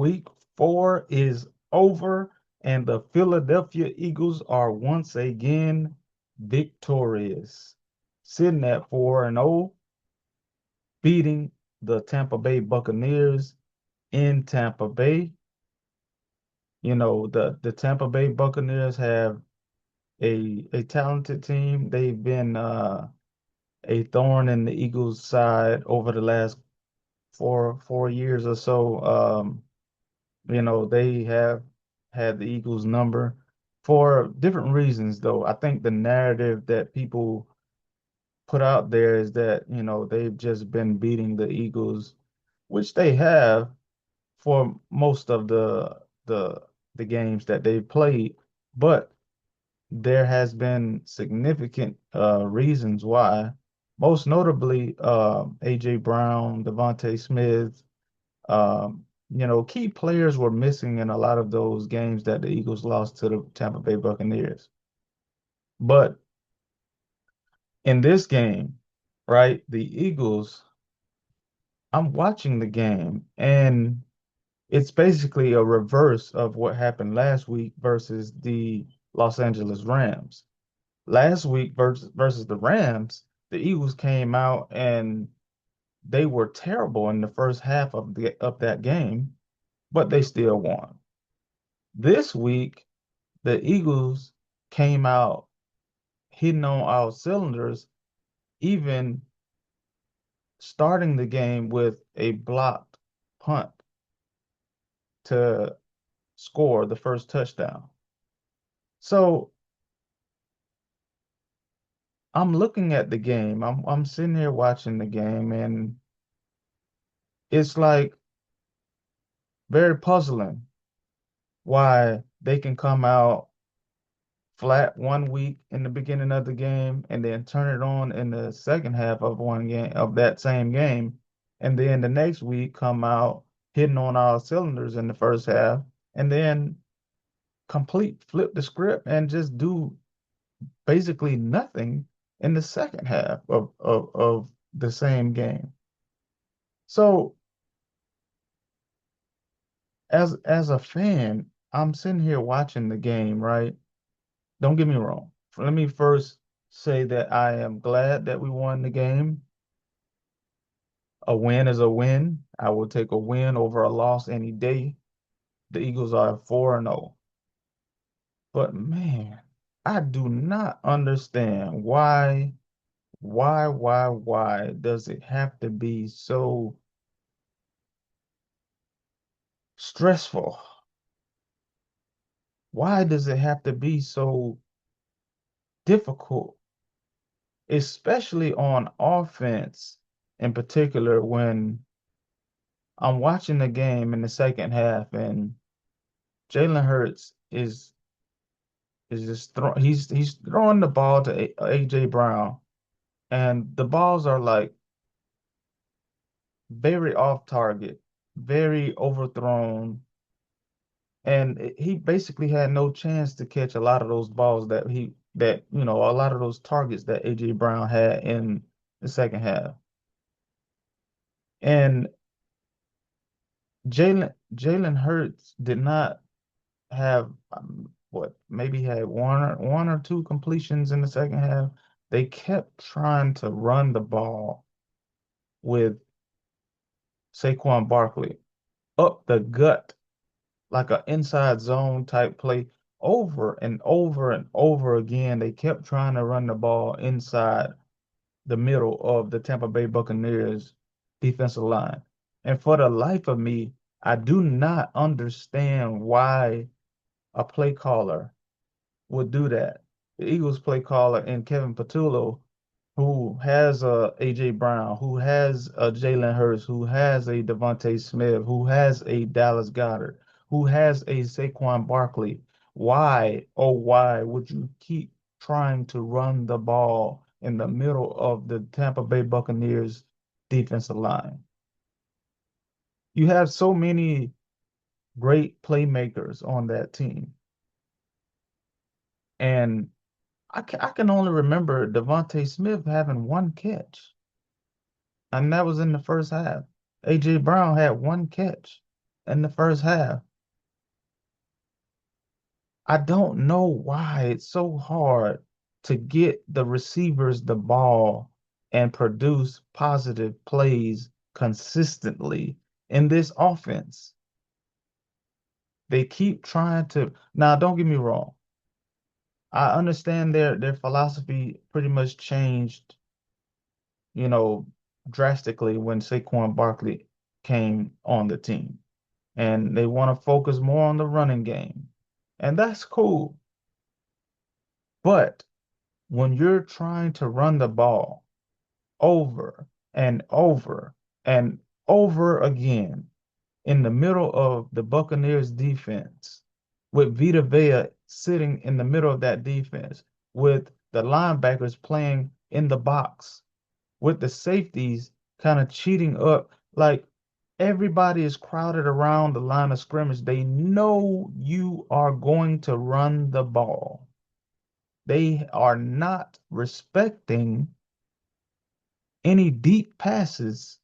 Week 4 is over, and the Philadelphia Eagles are once again victorious, sitting at 4-0, beating the Tampa Bay Buccaneers in Tampa Bay. You know, the Tampa Bay Buccaneers have a talented team. They've been a thorn in the Eagles' side over the last four years or so. They have had the Eagles number for different reasons, though. I think the narrative that people put out there is that, they've just been beating the Eagles, which they have for most of the games that they've played. But there has been significant reasons why, most notably AJ Brown, Devontae Smith, key players were missing in a lot of those games that the Eagles lost to the Tampa Bay Buccaneers. But in this game, right, the Eagles, I'm watching the game and it's basically a reverse of what happened last week versus the Los Angeles Rams. Last week versus the Rams, the Eagles came out and they were terrible in the first half of that game, but they still won. This week, the Eagles came out hitting on all cylinders, even starting the game with a blocked punt to score the first touchdown. So I'm looking at the game. I'm sitting here watching the game, and it's like very puzzling why they can come out flat one week in the beginning of the game and then turn it on in the second half of one game of that same game, and then the next week come out hitting on all cylinders in the first half, and then complete flip the script and just do basically nothing in the second half of the same game. So as a fan, I'm sitting here watching the game, right? Don't get me wrong. Let me first say that I am glad that we won the game. A win is a win. I will take a win over a loss any day. The Eagles are 4-0. But man, I do not understand why does it have to be so stressful? Why does it have to be so difficult, especially on offense in particular when I'm watching the game in the second half and Jalen Hurts is just he's throwing the ball to AJ Brown, and the balls are like very off target, very overthrown, and he basically had no chance to catch a lot of those balls a lot of those targets that AJ Brown had in the second half. And Jalen Hurts did not have what maybe had one or two completions in the second half. They kept trying to run the ball with Saquon Barkley up the gut like an inside zone type play over and over and over again. They kept trying to run the ball inside the middle of the Tampa Bay Buccaneers defensive line. And for the life of me, I do not understand why a play caller would do that. The Eagles play caller and Kevin Patullo, who has a AJ Brown, who has a Jalen Hurts, who has a Devontae Smith, who has a Dallas Goedert, who has a Saquon Barkley. Why, oh why would you keep trying to run the ball in the middle of the Tampa Bay Buccaneers defensive line? You have so many great playmakers on that team. And I can only remember Devontae Smith having one catch, and that was in the first half. AJ Brown had one catch. in the first half. I don't know why it's so hard to get the receivers the ball and produce positive plays consistently in this offense. They keep trying to. Now, don't get me wrong. I understand their philosophy pretty much changed, you know, drastically when Saquon Barkley came on the team. And they want to focus more on the running game. And that's cool. But when you're trying to run the ball over and over and over again in the middle of the Buccaneers defense, with Vita Vea sitting in the middle of that defense, with the linebackers playing in the box, with the safeties kind of cheating up, like everybody is crowded around the line of scrimmage. They know you are going to run the ball. They are not respecting any deep passes.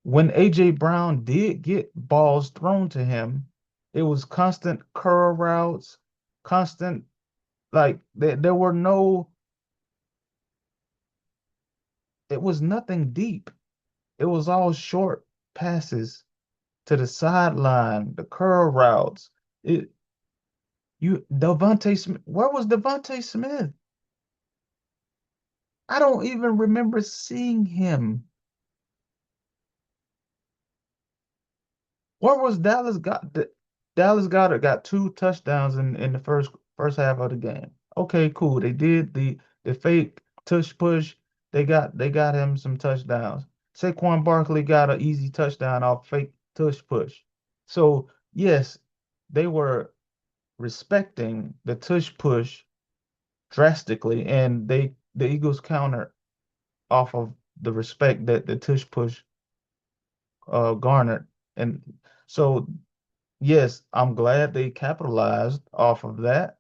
When AJ Brown did get balls thrown to him, it was constant curl routes, constant, like there were no, it was nothing deep. It was all short passes to the sideline, the curl routes. It you Devontae Smith, where was Devontae Smith? I don't even remember seeing him. Where was Dallas got Dallas Goddard got two touchdowns in the first half of the game. Okay, cool. They did the fake tush push. They got him some touchdowns. Saquon Barkley got an easy touchdown off fake tush push. So yes, they were respecting the tush push drastically, and the Eagles countered off of the respect that the tush push garnered. And so yes, I'm glad they capitalized off of that.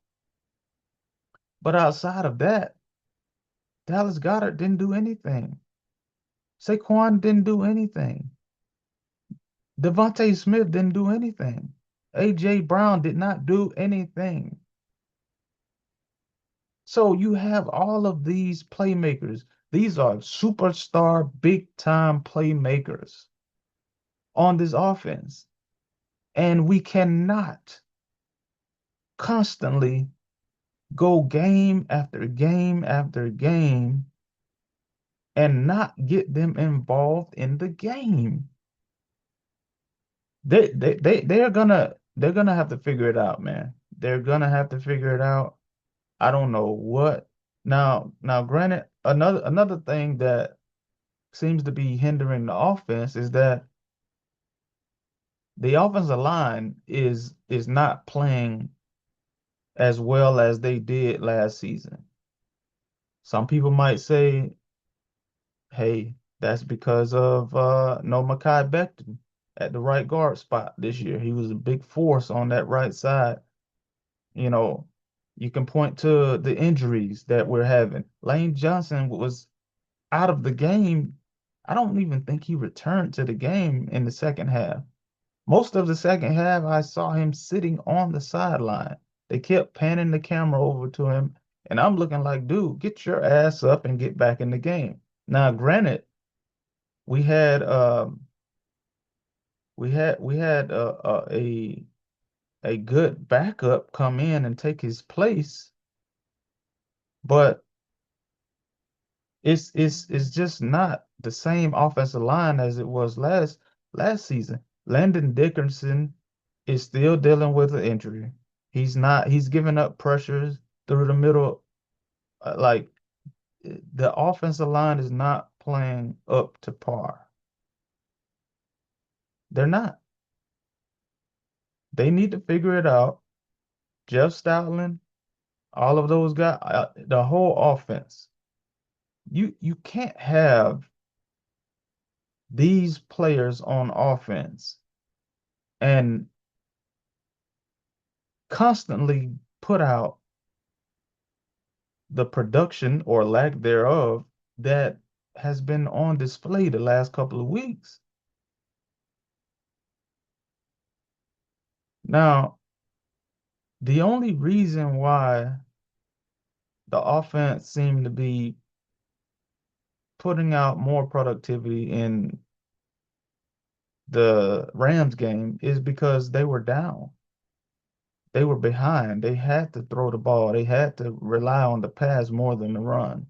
But outside of that, Dallas Goddard didn't do anything. Saquon didn't do anything. Devontae Smith didn't do anything. AJ Brown did not do anything. So you have all of these playmakers. These are superstar, big time playmakers on this offense. And we cannot constantly go game after game after game and not get them involved in the game. They're gonna have to figure it out, man. They're gonna have to figure it out. I don't know what. Now, granted, another thing that seems to be hindering the offense is that the offensive line is not playing as well as they did last season. Some people might say, hey, that's because of no Mekhi Becton at the right guard spot this year. He was a big force on that right side. You know, you can point to the injuries that we're having. Lane Johnson was out of the game. I don't even think he returned to the game in the second half. Most of the second half, I saw him sitting on the sideline. They kept panning the camera over to him, and I'm looking like, dude, get your ass up and get back in the game. Now, granted, we had a good backup come in and take his place, but it's just not the same offensive line as it was last season. Landon Dickerson is still dealing with an injury. He's giving up pressures through the middle. Like the offensive line is not playing up to par. They're not. They need to figure it out. Jeff Stoutland, all of those guys, the whole offense. You can't have these players on offense and constantly put out the production or lack thereof that has been on display the last couple of weeks. Now, the only reason why the offense seemed to be putting out more productivity in the Rams game is because they were down. They were behind. They had to throw the ball. They had to rely on the pass more than the run.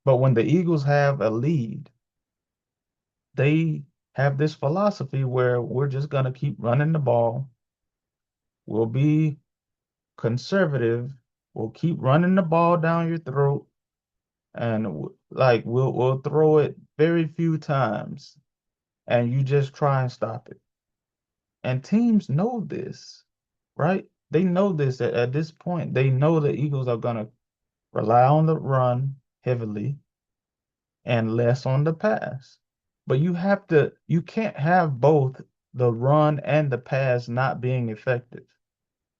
But when the Eagles have a lead, they have this philosophy where we're just going to keep running the ball. We'll be conservative. We'll keep running the ball down your throat, and like we'll throw it very few times, and you just try and stop it. And teams know this, right? They know this at this point. They know the Eagles are going to rely on the run heavily and less on the pass. But you can't have both the run and the pass not being effective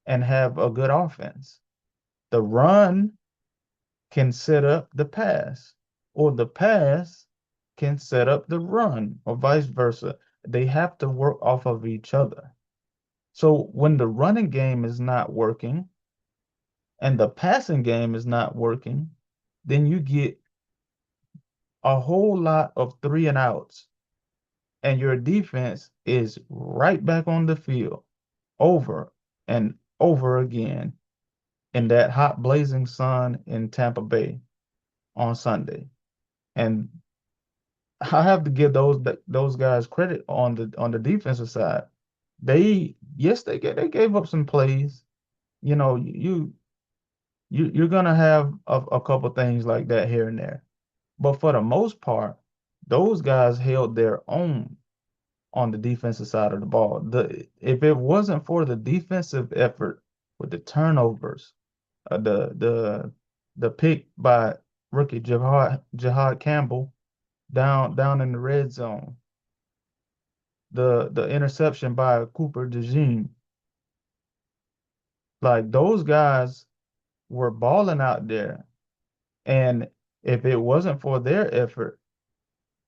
and have a good offense. The run can set up the pass, or the pass can set up the run, or vice versa. They have to work off of each other. So when the running game is not working and the passing game is not working, then you get a whole lot of three and outs, and your defense is right back on the field over and over again in that hot blazing sun in Tampa Bay on Sunday. And I have to give those guys credit on the defensive side. They gave up some plays. You know, you're gonna have a couple things like that here and there. But for the most part, those guys held their own on the defensive side of the ball. If it wasn't for the defensive effort with the turnovers, uh, the the the pick by rookie Jahad Campbell down in the red zone, the interception by Cooper DeJean, like those guys were balling out there. And if it wasn't for their effort,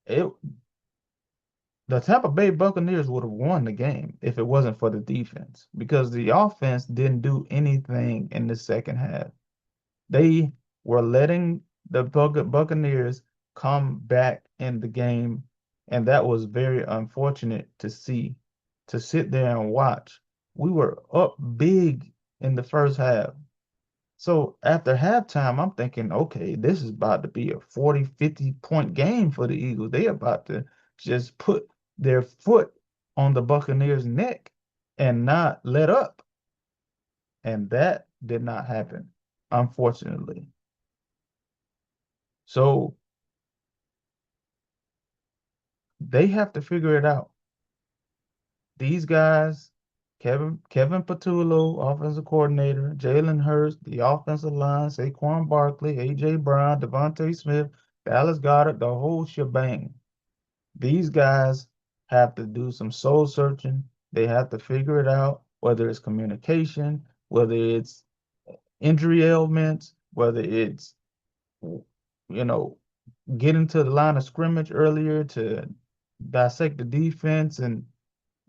it the Tampa Bay Buccaneers would have won the game if it wasn't for the defense because the offense didn't do anything in the second half. They were letting the Buccaneers come back in the game, and that was very unfortunate to see, to sit there and watch. We were up big in the first half. So after halftime, I'm thinking, okay, this is about to be a 40, 50 point game for the Eagles. They about to just put their foot on the Buccaneers' neck and not let up. And that did not happen, unfortunately. So they have to figure it out. These guys, Kevin Patullo, offensive coordinator, Jalen Hurts, the offensive line, Saquon Barkley, AJ Brown, Devontae Smith, Dallas Goedert, the whole shebang. These guys have to do some soul searching. They have to figure it out, whether it's communication, whether it's injury ailments, whether it's, you know, getting to the line of scrimmage earlier to dissect the defense and,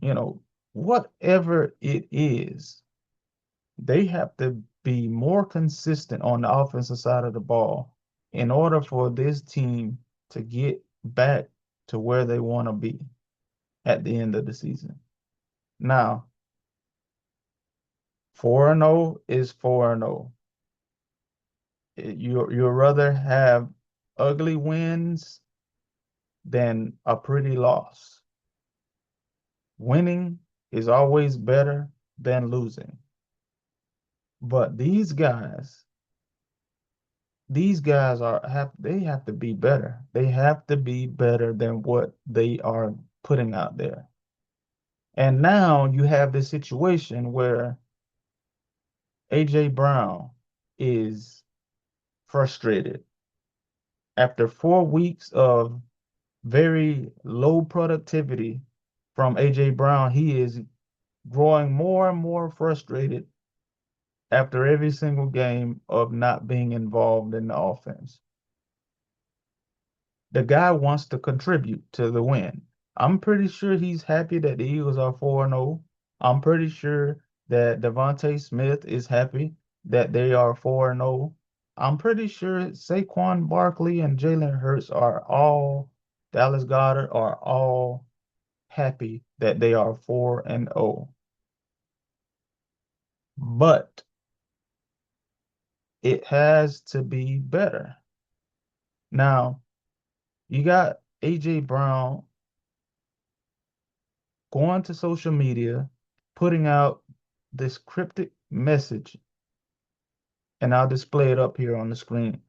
you know, whatever it is, they have to be more consistent on the offensive side of the ball in order for this team to get back to where they want to be at the end of the season. Now, 4-0 is 4-0. You'd rather have ugly wins than a pretty loss. Winning is always better than losing. But these guys they have to be better. They have to be better than what they are putting out there. And now you have this situation where AJ Brown is frustrated. After 4 weeks of very low productivity from AJ Brown, he is growing more and more frustrated after every single game of not being involved in the offense. The guy wants to contribute to the win. I'm pretty sure he's happy that the Eagles are 4-0. I'm pretty sure that Devontae Smith is happy that they are 4-0. I'm pretty sure Saquon Barkley and Jalen Hurts are all Dallas Goddard are all happy that they are 4-0. But it has to be better. Now, you got AJ Brown going to social media, putting out this cryptic message, and I'll display it up here on the screen.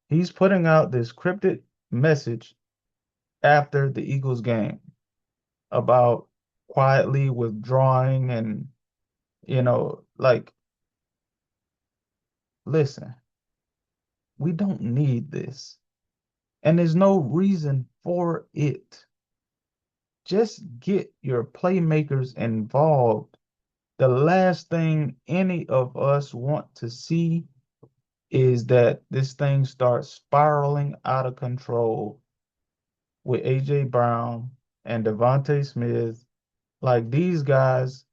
He's putting out this cryptic message after the Eagles game about quietly withdrawing and, like, listen, we don't need this. And there's no reason for it. Just get your playmakers involved. The last thing any of us want to see is that this thing starts spiraling out of control with AJ Brown and Devontae Smith. Like these guys,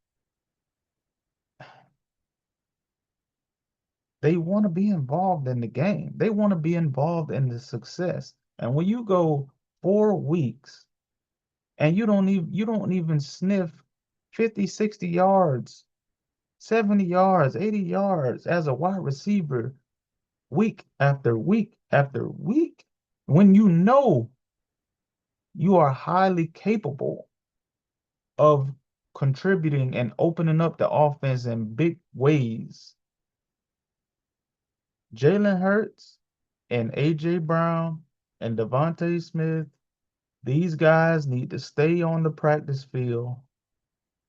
they want to be involved in the game. They want to be involved in the success. And when you go 4 weeks and you don't even sniff 50, 60 yards, 70 yards, 80 yards as a wide receiver week after week after week, when you know you are highly capable of contributing and opening up the offense in big ways. Jalen Hurts and AJ Brown and Devontae Smith, these guys need to stay on the practice field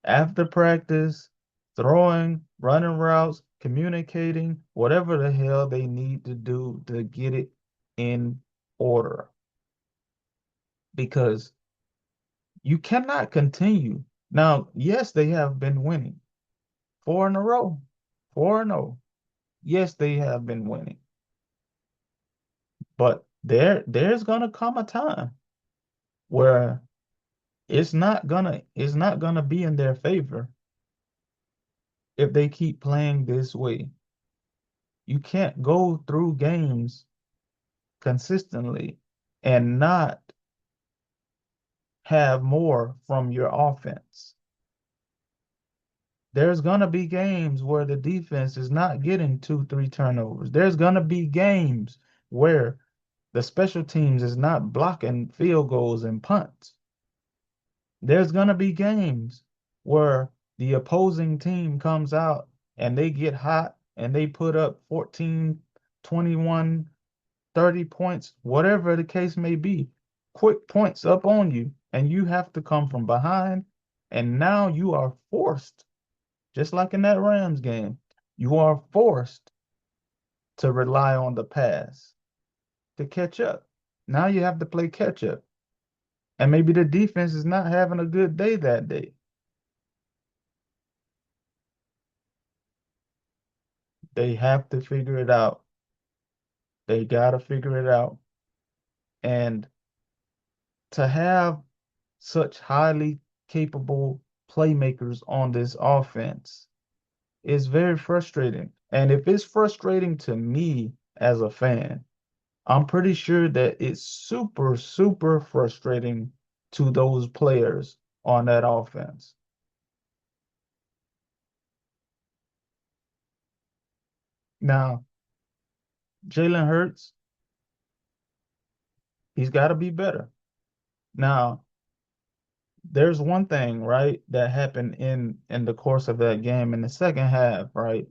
after practice, throwing, running routes, communicating, whatever the hell they need to do to get it in order. Because you cannot continue. Now, yes, they have been winning 4 in a row, 4-0. Yes, they have been winning, but there's gonna come a time where it's not gonna be in their favor if they keep playing this way. You can't go through games consistently and not have more from your offense. There's gonna be games where the defense is not getting two, three turnovers. There's gonna be games where the special teams is not blocking field goals and punts. There's going to be games where the opposing team comes out and they get hot and they put up 14, 21, 30 points, whatever the case may be, quick points up on you, and you have to come from behind. And now you are forced, just like in that Rams game, you are forced to rely on the pass to catch up. Now you have to play catch up. And maybe the defense is not having a good day that day. They have to figure it out. They got to figure it out. And to have such highly capable playmakers on this offense is very frustrating. And if it's frustrating to me as a fan, I'm pretty sure that it's super, super frustrating to those players on that offense. Now, Jalen Hurts, he's got to be better. Now, there's one thing, right, that happened in the course of that game in the second half, right?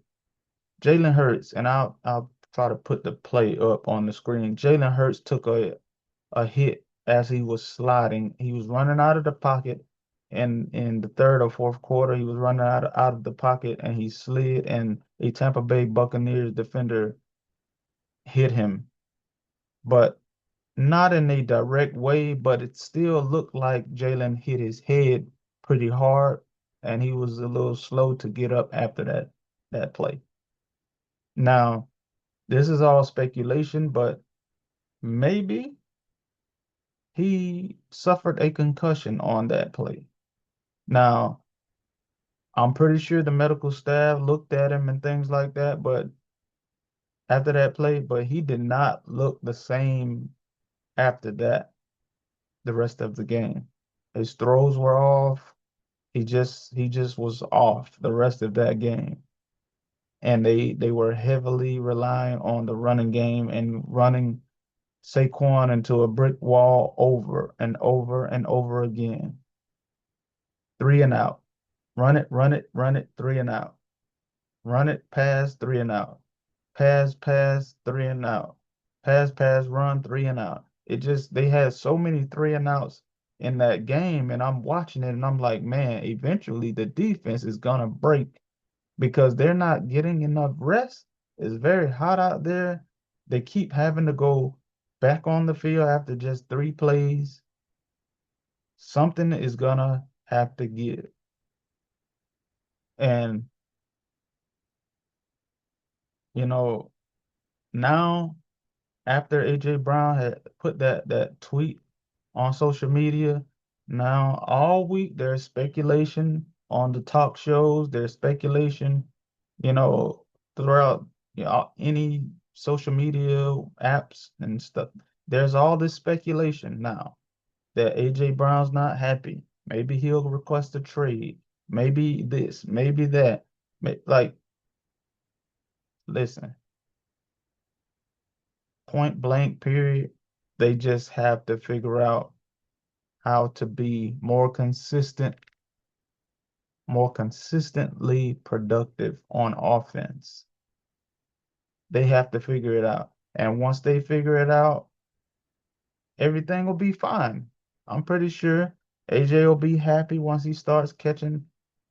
Jalen Hurts, and I'll try to put the play up on the screen. Jalen Hurts took a hit as he was sliding. He was running out of the pocket, and in the third or fourth quarter, he was running out of the pocket, and he slid, and a Tampa Bay Buccaneers defender hit him. But not in a direct way, but it still looked like Jalen hit his head pretty hard, and he was a little slow to get up after that play. Now, this is all speculation, but maybe he suffered a concussion on that play. Now, I'm pretty sure the medical staff looked at him and things like that, but after that play, but he did not look the same after that the rest of the game. His throws were off. He just was off the rest of that game. And they were heavily relying on the running game and running Saquon into a brick wall over and over and over again. Three and out. Run it, run it, run it, three and out. Run it, pass, three and out. Pass, pass, three and out. Pass, pass, run, three and out. It just they had so many three and outs in that game, and I'm watching it and I'm like, man, eventually the defense is gonna break because they're not getting enough rest. It's very hot out there. They keep having to go back on the field after just three plays. Something is gonna have to give. And you know, now after AJ Brown had put that tweet on social media, now all week there's speculation on the talk shows, there's speculation, you know, throughout any social media apps and stuff. There's all this speculation now that AJ Brown's not happy. Maybe he'll request a trade. Maybe this, maybe that. Like, listen, point blank period. They just have to figure out how to be more consistently productive on offense. They have to figure it out. And once they figure it out, everything will be fine. I'm pretty sure AJ will be happy once he starts catching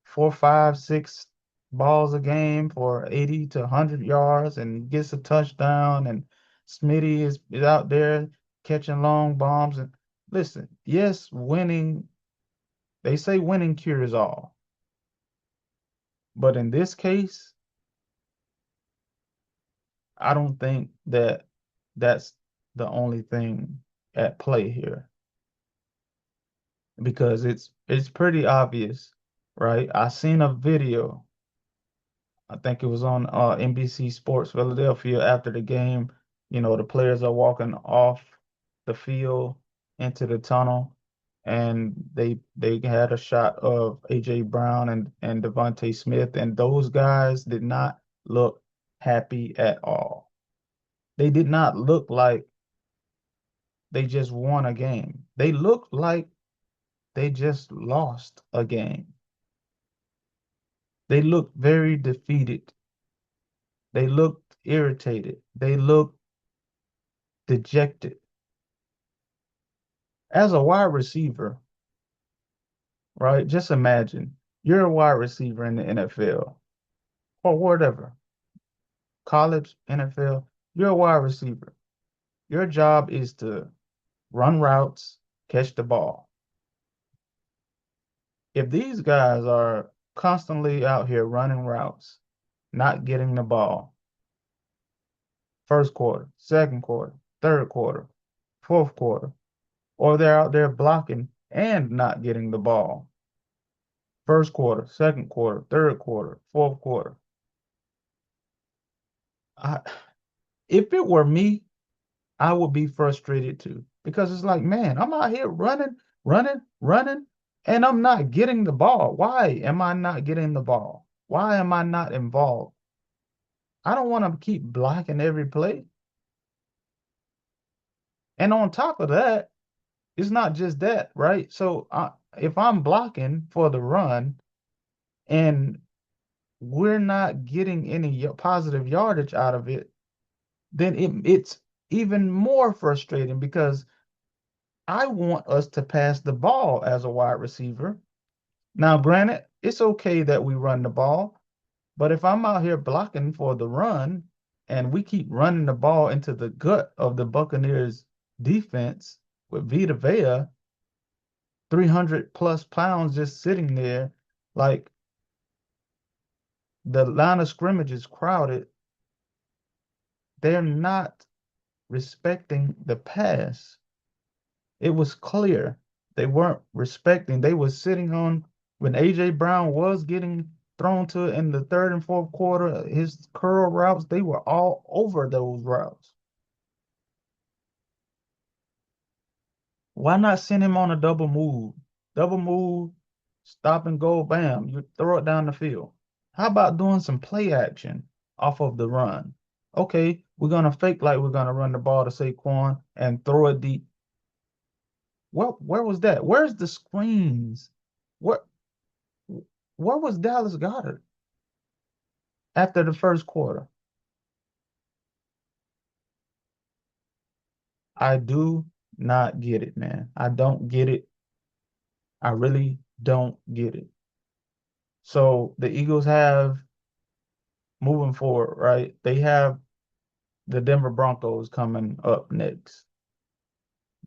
four, five, six balls a game for 80 to 100 yards and gets a touchdown. And Smitty is out there catching long bombs. And listen, yes, winning, they say winning cures all. But in this case, I don't think that that's the only thing at play here because it's pretty obvious, right? I seen a video. I think it was on NBC Sports Philadelphia after the game. You know, the players are walking off the field into the tunnel, and they had a shot of AJ Brown and Devontae Smith, and those guys did not look happy at all. They did not look like they just won a game. They looked like they just lost a game. They looked very defeated. They looked irritated. They looked dejected. As a wide receiver, right? Just imagine you're a wide receiver in the NFL or whatever, college, NFL, you're a wide receiver. Your job is to run routes, catch the ball. If these guys are constantly out here running routes, not getting the ball, first quarter, second quarter, third quarter, fourth quarter, or they're out there blocking and not getting the ball. First quarter, second quarter, third quarter, fourth quarter. I, if it were me, I would be frustrated too because it's like, man, I'm out here running, running, running, and I'm not getting the ball. Why am I not getting the ball? Why am I not involved? I don't want to keep blocking every play. And on top of that, it's not just that, right? So if I'm blocking for the run and we're not getting any positive yardage out of it, then it's even more frustrating because I want us to pass the ball as a wide receiver. Now, granted, it's okay that we run the ball, but if I'm out here blocking for the run and we keep running the ball into the gut of the Buccaneers defense with Vita Vea, 300 plus pounds just sitting there, like the line of scrimmage is crowded, they're not respecting the pass. It was clear they weren't respecting. They were sitting on When AJ Brown was getting thrown to in the third and fourth quarter, his curl routes, they were all over those routes. Why not send him on a double move? Double move, stop and go, bam, you throw it down the field. How about doing some play action off of the run? Okay, we're gonna fake like we're gonna run the ball to Saquon and throw it deep. Where was that? Where's the screens? Where where was Dallas Goddard after the first quarter? I do not get it, man. I don't get it. I really don't get it. So the Eagles have moving forward, right? They have the Denver Broncos coming up next.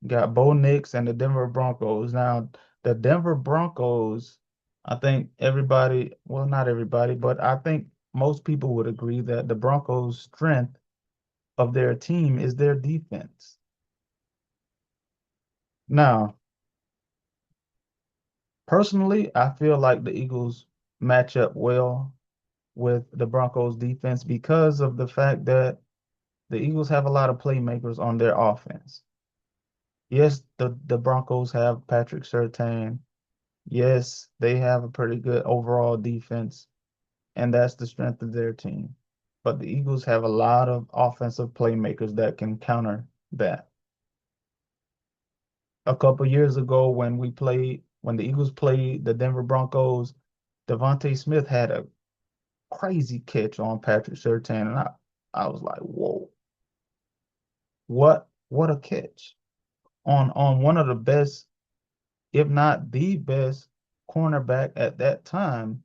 Got Bo Nix and the Denver Broncos. Now, the Denver Broncos, I think everybody, well, not everybody, but I think most people would agree that the Broncos' strength of their team is their defense. Now, personally, I feel like the Eagles match up well with the Broncos defense because of the fact that the Eagles have a lot of playmakers on their offense. Yes, the Broncos have Patrick Surtain. Yes, they have a pretty good overall defense, and that's the strength of their team. But the Eagles have a lot of offensive playmakers that can counter that. A couple years ago, when the Eagles played the Denver Broncos, Devontae Smith had a crazy catch on Patrick Surtain, and I was like, whoa, what a catch on one of the best, if not the best, cornerback at that time.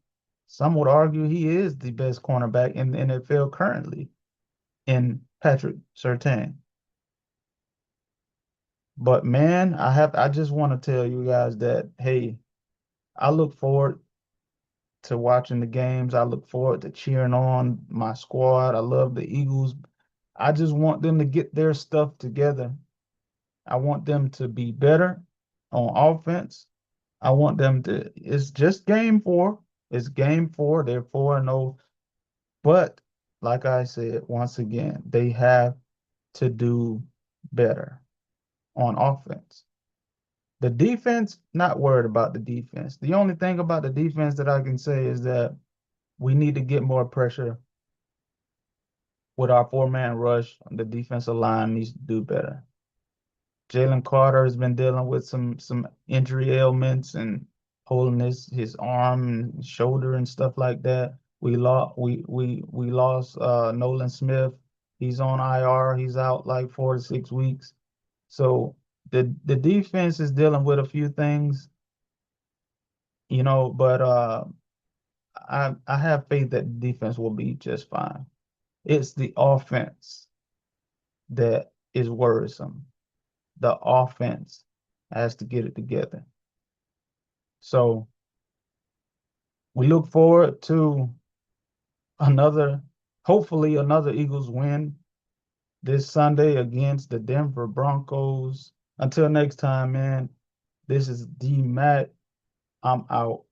Some would argue he is the best cornerback in the NFL currently in Patrick Surtain. But man, I just want to tell you guys that hey, I look forward to watching the games. I look forward to cheering on my squad. I love the Eagles. I just want them to get their stuff together. I want them to be better on offense. I want them to, it's just game four. It's game four. They're 4-0. But like I said, once again, they have to do better on offense. The defense, not worried about the defense. The only thing about the defense that I can say is that we need to get more pressure with our four-man rush. The defensive line needs to do better. Jalen Carter has been dealing with some injury ailments and holding his arm and shoulder and stuff like that. We lost Nolan Smith. He's on IR. He's out like 4 to 6 weeks. So the defense is dealing with a few things, but I have faith that the defense will be just fine. It's the offense that is worrisome. The offense has to get it together. So we look forward to another, hopefully another Eagles win this Sunday against the Denver Broncos. Until next time, man, this is D Matt. I'm out.